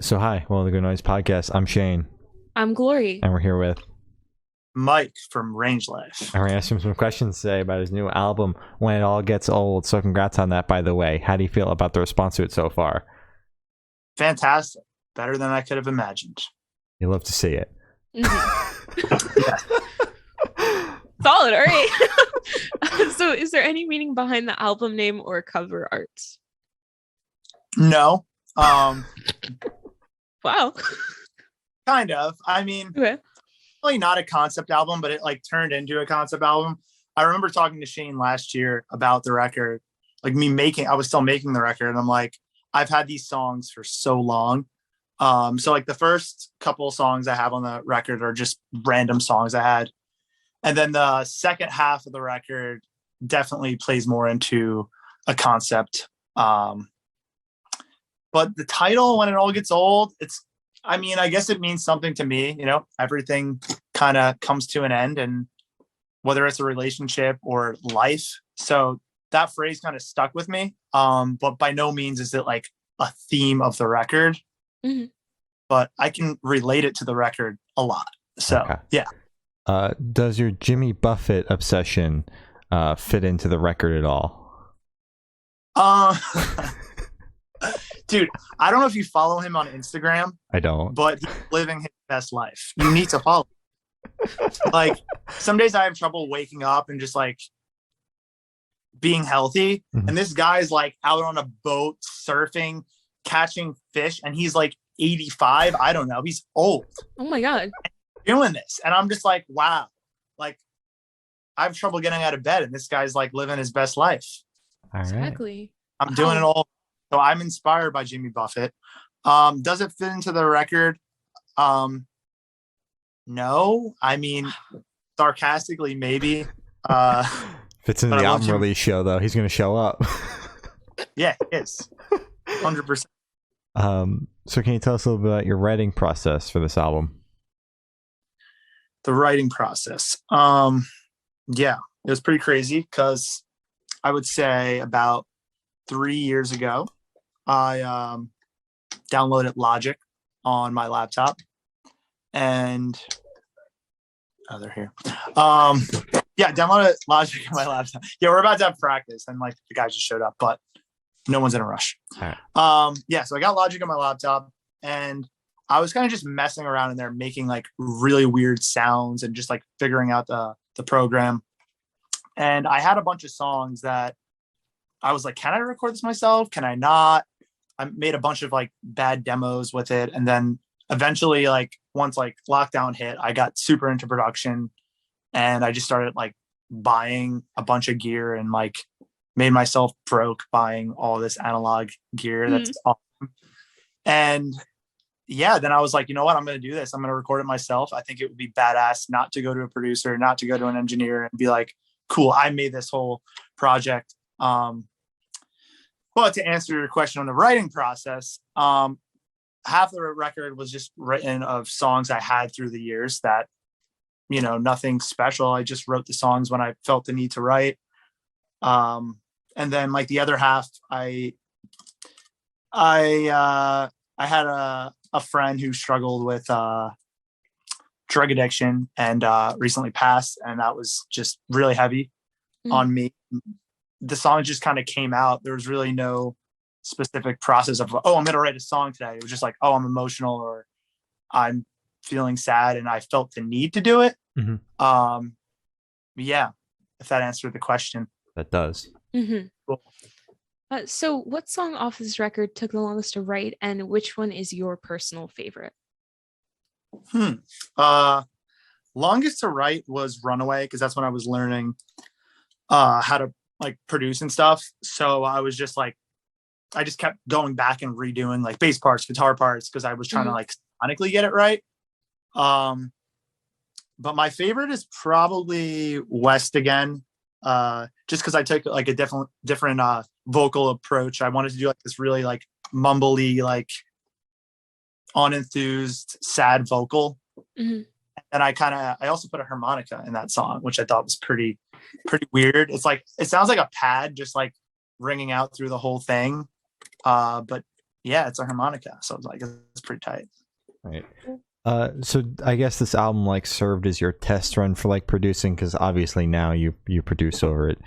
So hi, well, the Good Noise Podcast. I'm Shane, I'm Glory. and we're here with, Mike from Range Life. and we're gonna ask him some questions today about his new album, When It All Gets Old. So congrats on that, by the way. How do you feel about the response to it so far? Fantastic. Better than I could have imagined. You love to see it. Yeah. Solid, all right. So is there any meaning behind the album name or cover art? No. Wow. Kind of. I mean, Okay. really not a concept album, but it like turned into a concept album. I remember talking to Shane last year about the record, like I was still making the record, and I'm like, I've had these songs for so long. So like the first couple of songs I have on the record are just random songs I had. And then the second half of the record definitely plays more into a concept. But the title, When It All Gets Old, I guess it means something to me. You know, everything kind of comes to an end, and whether it's a relationship or life. So that phrase kind of stuck with me. But by no means is it like a theme of the record, Mhm. but I can relate it to the record a lot. So, Okay. yeah. Does your Jimmy Buffett obsession fit into the record at all? Uh, Dude, I don't know if you follow him on Instagram, I don't. but he's living his best life. You need to follow. Like, some days I have trouble waking up and just like being healthy. Mhm. And this guy's like out on a boat surfing, catching fish, and he's like 85. I don't know. He's old Oh my God. doing this. And I'm just like, wow. Like, I have trouble getting out of bed, and this guy's like living his best life. All right. Exactly. I'm doing it Wow. all. So I'm inspired by Jimmy Buffett. Does it fit into the record? No. I mean, sarcastically, maybe. Fits into but the I love album Jimmy. release show, though. He's going to show up. Yeah, it is. 100%. So can you tell us a little bit about your writing process for this album? The writing process. Yeah, it was pretty crazy because I would say about 3 years ago, I downloaded Logic on my laptop, and they're here. Yeah, downloaded Logic on my laptop. Yeah, we're about to have practice, and like the guys just showed up, but no one's in a rush. All right. Yeah, so I got Logic on my laptop, and I was kind of just messing around in there, making like really weird sounds and just like figuring out the program. And I had a bunch of songs that I was like, can I record this myself? Can I not? I made a bunch of like bad demos with it. And then eventually, like once like lockdown hit, I got super into production, and I just started like buying a bunch of gear and like made myself broke buying all this analog gear. That's awesome. And yeah, then I was like, you know what? I'm going to do this. I'm going to record it myself. I think it would be badass not to go to a producer, not to go to an engineer and be like, cool, I made this whole project. But to answer your question on the writing process, half the record was just written of songs I had through the years that, you know, nothing special. I just wrote the songs when I felt the need to write. And then like the other half, I had a friend who struggled with drug addiction and recently passed, and that was just really heavy on me. The song just kind of came out. There was really no specific process of, oh, I'm going to write a song today. It was just like, oh, I'm emotional or I'm feeling sad, and I felt the need to do it. Mm-hmm. Yeah, if that answered the question. That does. Mm-hmm. Cool. So what song off this record took the longest to write, and which one is your personal favorite? Longest to write was Runaway, because that's when I was learning how to like produce and stuff. So I was just like, I just kept going back and redoing like bass parts, guitar parts, because I was trying to like sonically get it right. But my favorite is probably West Again, just because I took like a different vocal approach. I wanted to do like this really like mumbly, like unenthused, sad vocal. Mm-hmm. And I also put a harmonica in that song, which I thought was pretty weird. It's like, it sounds like a pad just like ringing out through the whole thing. But yeah, it's a harmonica. So it's like, it's pretty tight. Right. So I guess this album like served as your test run for like producing, because obviously now you produce over at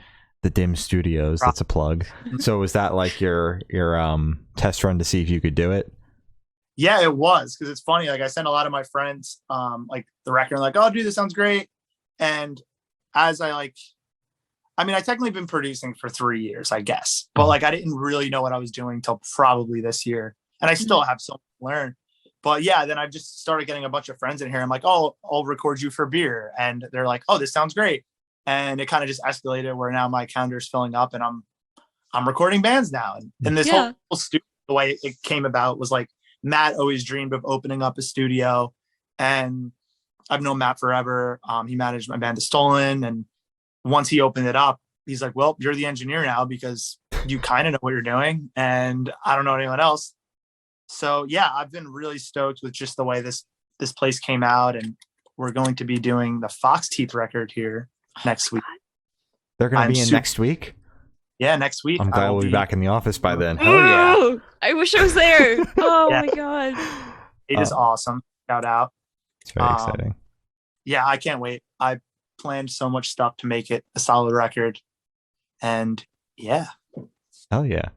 the Dim Studios. That's a plug. So was that like your test run to see if you could do it? Yeah, it was, because it's funny. Like I sent a lot of my friends like the record, like, oh dude, this sounds great. And as I mean, I technically been producing for 3 years, I guess, but like I didn't really know what I was doing till probably this year, and I still have so much to learn. But yeah, then I just started getting a bunch of friends in here. I'm like, oh, I'll record you for beer, and they're like, oh, this sounds great, and it kind of just escalated where now my calendar is filling up, and I'm recording bands now. And this whole studio, the way it came about was like Matt always dreamed of opening up a studio, and I've known Matt forever. He managed my band, The Stolen, and once he opened it up, he's like, well, you're the engineer now because you kind of know what you're doing, and I don't know anyone else. So yeah, I've been really stoked with just the way this place came out, and we're going to be doing the Fox Teeth record here next week. They're going to be in next week? Yeah, next week. I'm glad we'll be back in the office by then. Hell yeah. I wish I was there. Oh my God. It is awesome. Shout out. It's very exciting. Yeah, I can't wait. I planned so much stuff to make it a solid record. And yeah. Hell yeah.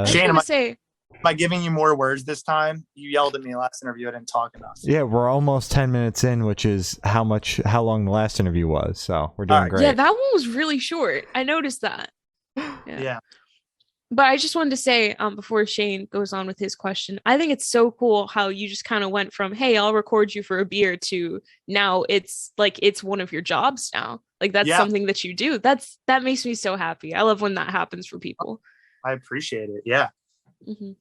Shane, am I giving you more words this time? You yelled at me last interview. I didn't talk enough. Yeah, we're almost 10 minutes in, which is how long the last interview was. So we're doing great. Yeah, that one was really short. I noticed that. Yeah. But I just wanted to say, before Shane goes on with his question, I think it's so cool how you just kind of went from, hey, I'll record you for a beer, to now it's like it's one of your jobs now. Like that's something that you do. That makes me so happy. I love when that happens for people. I appreciate it. Yeah. Mm-hmm.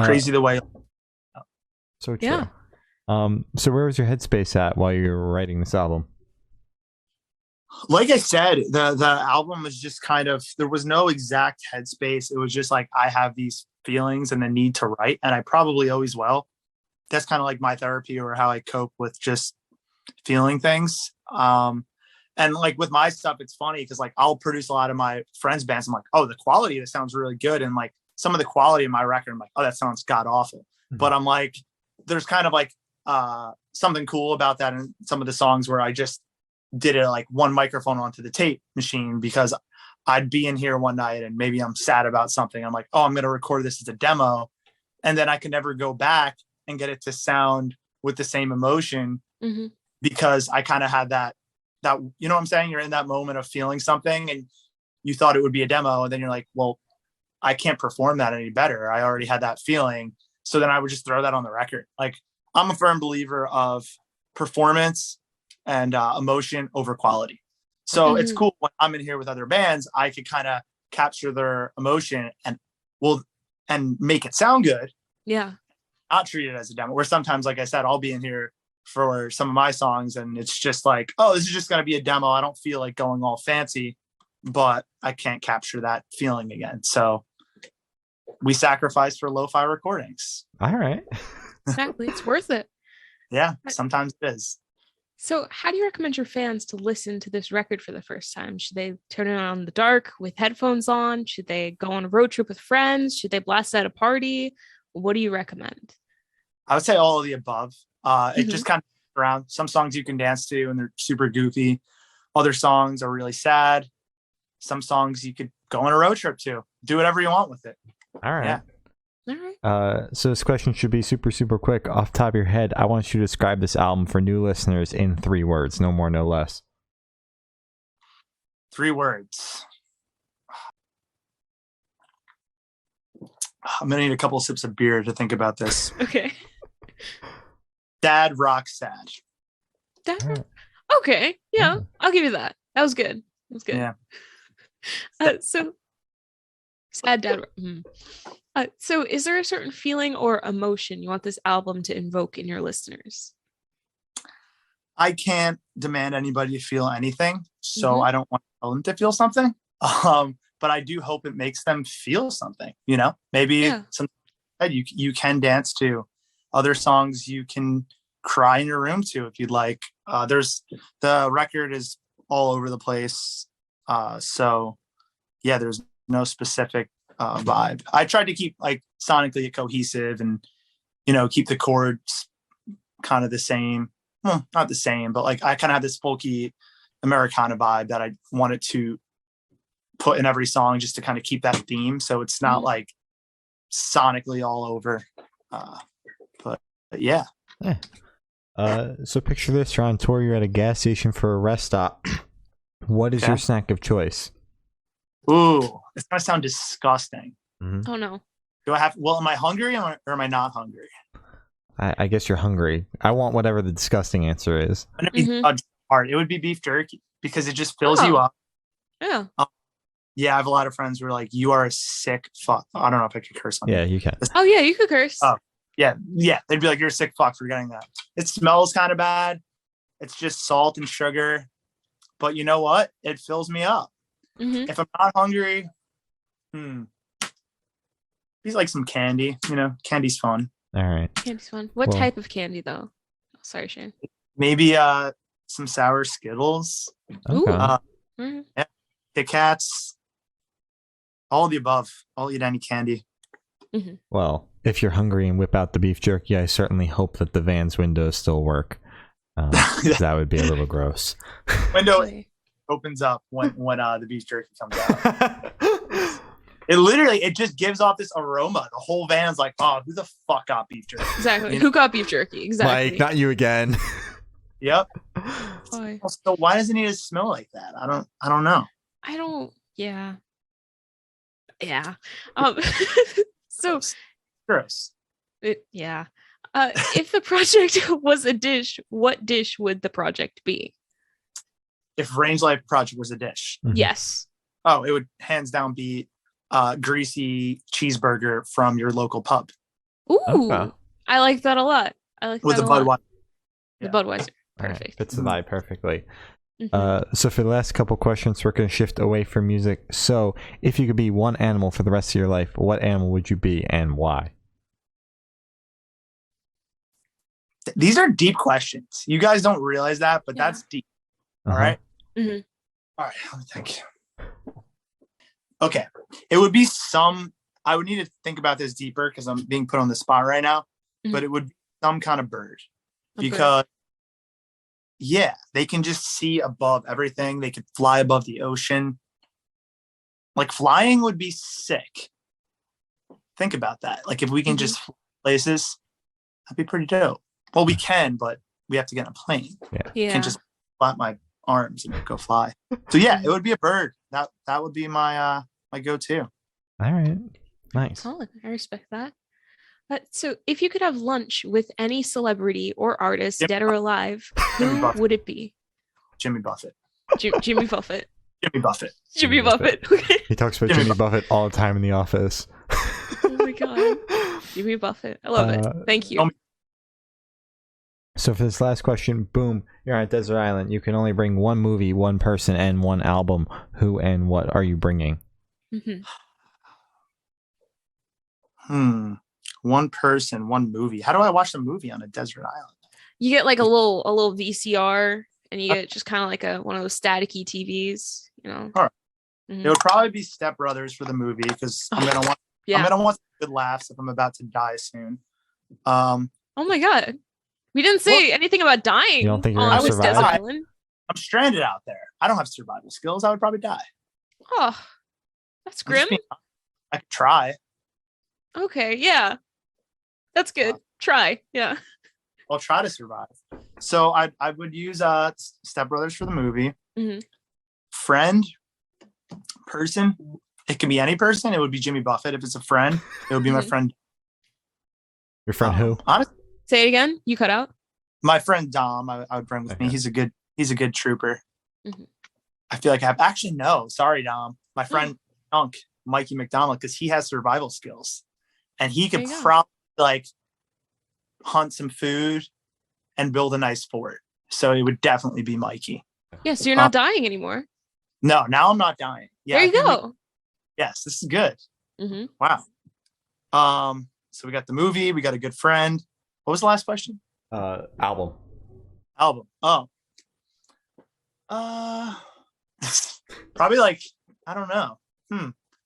Crazy the way. So true. Yeah. So where was your headspace at while you were writing this album? Like I said, the album was just kind of, there was no exact headspace. It was just like, I have these feelings and the need to write, and I probably always will. That's kind of like my therapy, or how I cope with just feeling things. And like with my stuff, it's funny because like I'll produce a lot of my friends' bands. I'm like, oh, the quality of this sounds really good. And like some of the quality of my record, I'm like, oh, that sounds god awful. Mm-hmm. But I'm like, there's kind of like something cool about that in some of the songs where I just did it like one microphone onto the tape machine, because I'd be in here one night and maybe I'm sad about something. I'm like, oh, I'm going to record this as a demo. And then I can never go back and get it to sound with the same emotion, because I kind of had that, you know what I'm saying? You're in that moment of feeling something and you thought it would be a demo. And then you're like, well, I can't perform that any better. I already had that feeling. So then I would just throw that on the record. Like, I'm a firm believer of performance and emotion over quality. So it's cool when I'm in here with other bands, I could kind of capture their emotion and make it sound good. Yeah. Not treat it as a demo, where sometimes, like I said, I'll be in here for some of my songs and it's just like, oh, this is just going to be a demo. I don't feel like going all fancy, but I can't capture that feeling again. So we sacrifice for lo-fi recordings. All right. Exactly. It's worth it. Yeah, sometimes it is. So how do you recommend your fans to listen to this record for the first time? Should they turn it on in the dark with headphones on? Should they go on a road trip with friends? Should they blast at a party? What do you recommend? I would say all of the above. It just kind of around. Some songs you can dance to and they're super goofy. Other songs are really sad. Some songs you could go on a road trip to. Do whatever you want with it. All right. Yeah. All right. So this question should be super, super quick. Off the top of your head, I want you to describe this album for new listeners in 3 words. No more, no less. 3 words. I'm going to need a couple of sips of beer to think about this. Okay. Dad rock sad. Dad? Okay. Yeah, I'll give you that. That was good. That was good. Yeah. So sad dad. So is there a certain feeling or emotion you want this album to invoke in your listeners? I can't demand anybody to feel anything, so I don't want to tell them to feel something. But I do hope it makes them feel something, you know? Maybe you can dance to. Other songs you can cry in your room to if you'd like. The record is all over the place. So yeah, there's no specific vibe. I tried to keep like sonically cohesive and, keep the chords kind of the same. Well, not the same, but like I kind of have this folky Americana vibe that I wanted to put in every song just to kind of keep that theme. So it's not like sonically all over. But yeah. So picture this: you're on tour, you're at a gas station for a rest stop. What is your snack of choice? Ooh, it's gonna sound disgusting. Oh no. Am I hungry or am I not hungry? I guess you're hungry. I want whatever the disgusting answer is. It would be beef jerky because it just fills you up. Yeah. Yeah, I have a lot of friends who are like, "You are a sick fuck." I don't know if I could curse on. Yeah, you can. Oh yeah, you could curse. Oh, yeah. They'd be like, "You're a sick fuck for getting that." It smells kind of bad. It's just salt and sugar, but you know what? It fills me up. If I'm not hungry, it's like some candy. Candy's fun. All right. Candy's fun. What type of candy though? Oh, sorry, Shane. Maybe some sour Skittles. Okay. Yeah, Kit Kats. All of the above. I'll eat any candy. Well, if you're hungry and whip out the beef jerky, I certainly hope that the van's windows still work. That would be a little gross. Window opens up when the beef jerky comes out. It just gives off this aroma. The whole van's like, oh, who the fuck got beef jerky? Exactly. Who got beef jerky? Exactly. Mike, not you again. Yep. Why? So why does it need to smell like that? I don't know. Yeah. So Gross. if the project was a dish, what dish would the project be? If Range Life Project was a dish. Yes. Oh, it would hands down be greasy cheeseburger from your local pub. Ooh. Okay. I like that a lot. With the Budweiser. The Budweiser. Perfect. Right. Fits the vibe perfectly. So for the last couple questions, we're going to shift away from music. So if you could be one animal for the rest of your life, what animal would you be and why? These are deep questions. You guys don't realize that, but that's deep. All right? All right, let me think. Okay. It would be I would need to think about this deeper because I'm being put on the spot right now, but it would be some kind of bird. Because they can just see above everything. They could fly above the ocean. Like flying would be sick. Think about that. Like if we can just fly places, that'd be pretty dope. Well, we can, but we have to get in a plane. You can just flap my arms and go fly. So it would be a bird. That would be my my go-to. All right. Nice. Solid. I respect that. So if you could have lunch with any celebrity or artist, dead or alive, who would it be? Jimmy Buffett. Jimmy Buffett. Jimmy Buffett. Jimmy Buffett. Okay. He talks about Jimmy Buffett all the time in the office. Oh my god. Jimmy Buffett. I love it. Thank you. So for this last question, boom, you're on a desert island. You can only bring one movie, one person, and one album. Who and what are you bringing? One person, one movie. How do I watch the movie on a desert island? You get like a little VCR, and you get just kind of like one of those staticky TVs. All right. It would probably be Step Brothers for the movie because I'm gonna want good laughs if I'm about to die soon. Oh my god. We didn't say anything about dying. You don't think you're going to survive? I'm stranded out there. I don't have survival skills. I would probably die. Oh, that's grim. I could try. Okay, yeah. That's good. Try, yeah. I'll try to survive. So I would use Step Brothers for the movie. Friend, person. It can be any person. It would be Jimmy Buffett. If it's a friend, it would be my friend. Your friend who? Honestly. Say it again. You cut out. My friend Dom, I would bring with me. He's a good trooper. I feel like sorry, Dom. My friend Mikey McDonald, because he has survival skills, and he could probably like hunt some food and build a nice fort. So it would definitely be Mikey. Yeah, so you're not dying anymore. No, now I'm not dying. Yeah, there you go. Yes, this is good. Wow. So we got the movie. We got a good friend. What was the last question? Album. Oh. Probably like, I don't know.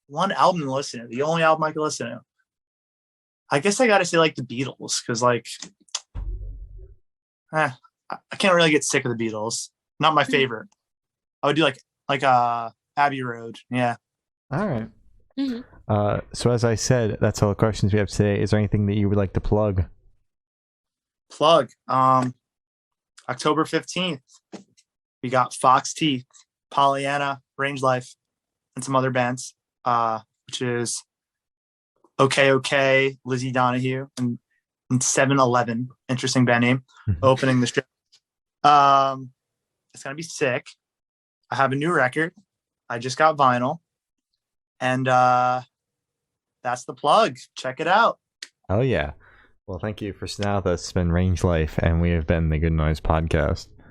One album to listen to. The only album I can listen to. I guess I gotta say like the Beatles, because like I can't really get sick of the Beatles. Not my favorite. I would do like Abbey Road. Yeah. All right. Mhm. So as I said, that's all the questions we have today. Is there anything that you would like to plug? Plug. October 15th, we got Fox Teeth, Pollyanna, Range Life, and some other bands, which is OK, Lizzie Donahue, and 7-Eleven. Interesting band name. Opening the show. It's gonna be sick. I have a new record. I just got vinyl, and that's the plug. Check it out. Oh yeah. Well, thank you for now. That's been Range Life, and we have been the Good Noise Podcast.